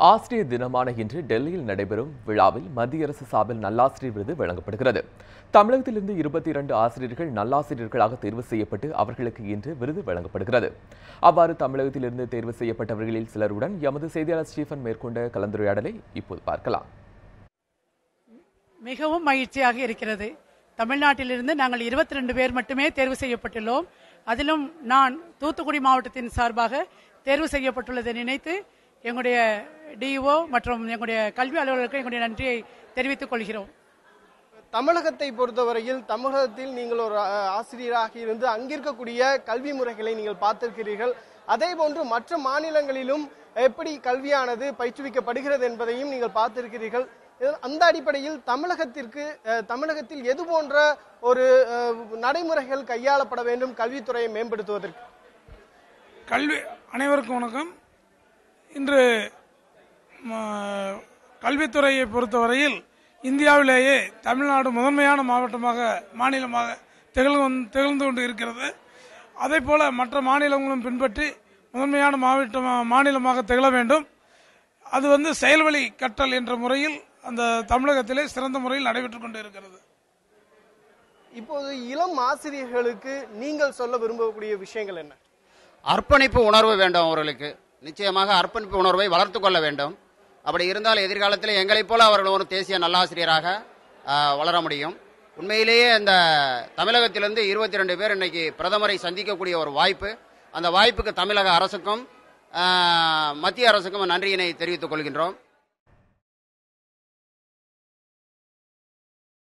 ஆசிரியர் தினமான இன்று டெல்லியில் நடைபெறும் விழாவில் மத்திய அரசு சார்பில் நல்லாசிரியர் விருது வழங்கப்படுகிறது. தமிழகத்திலிருந்து 22 ஆசிரியர்கள் நல்லாசிரியர்களாக தேர்வு செய்யப்பட்டு அவர்களுக்கு இன்று விருது வழங்கப்படுகிறது. அவ்வாறு தமிழகத்திலிருந்து தேர்வு செய்யப்பட்டவர்களில் சிலருடன் எமது செய்தியாளர் ஸ்டீஃபன் மேற்கொண்ட கலந்துரையாடலை இப்போது பார்க்கலாம். மிகவும் மகிழ்ச்சியாக இருக்கிறது. தமிழ்நாட்டிலிருந்து நாங்கள் 22 பேர் மட்டுமே தேர்வு செய்யப்பட்டுள்ளோம். அதிலும் நான் தூத்துக்குடி மாவட்டத்தின் சார்பாக தேர்வு செய்யப்பட்டுள்ளதை நினைத்து எங்களுடைய டிஓ மற்றும் எங்களுடைய கல்வி அலுவலர்களுக்கு எங்களுடைய நன்றியை தெரிவித்துக் கொள்கிறோம். தமிழகத்தை பொறுத்தவரையில் தமிழகத்தில் நீங்கள் ஒரு ஆசிரியராக இருந்து அங்கிருக்கக்கூடிய கல்வி முறைகளை நீங்கள் பார்த்திருக்கிறீர்கள். அதே போன்று மற்ற மாநிலங்களிலும் எப்படி கல்வியானது பயிற்றுவிக்கப்படுகிறது என்பதையும் நீங்கள் பார்த்திருக்கிறீர்கள். அந்த அடிப்படையில் தமிழகத்தில் எது போன்ற ஒரு நடைமுறைகள் கையாளப்பட வேண்டும் கல்வித்துறையை மேம்படுத்துவதற்கு? அனைவருக்கும் வணக்கம். இன்று கல்வித்துறையை பொறுத்தவரையில் இந்தியாவிலேயே தமிழ்நாடு முதன்மையான மாநிலமாக திகழ்ந்து கொண்டு இருக்கிறது. அதே போல மற்ற மாநிலங்களும் பின்பற்றி முதன்மையான மாநிலமாக திகழ வேண்டும். அது செயல்வழி கற்றல் என்ற முறையில் அந்த தமிழகத்திலே சிறந்த முறையில் நடைபெற்றுக் கொண்டு இருக்கிறது. இப்போது இளம் ஆசிரியர்களுக்கு நீங்கள் சொல்ல விரும்பக்கூடிய விஷயங்கள் என்ன? அர்ப்பணிப்பு உணர்வு வேண்டும். அவர்களுக்கு நிச்சயமாக அர்ப்பணிப்பு உணர்வை வளர்த்துக் கொள்ள வேண்டும். அப்படி இருந்தால் எதிர்காலத்தில் எங்களைப் போல அவர்கள் ஒரு தேசிய நல்லாசிரியராக வளர முடியும். உண்மையிலேயே இந்த தமிழகத்திலிருந்து 22 பேர் இன்னைக்கு பிரதமரை சந்திக்கக்கூடிய ஒரு வாய்ப்பு. அந்த வாய்ப்புக்கு தமிழக அரசுக்கும் மத்திய அரசுக்கும் நன்றியினை தெரிவித்துக் கொள்கின்றோம்.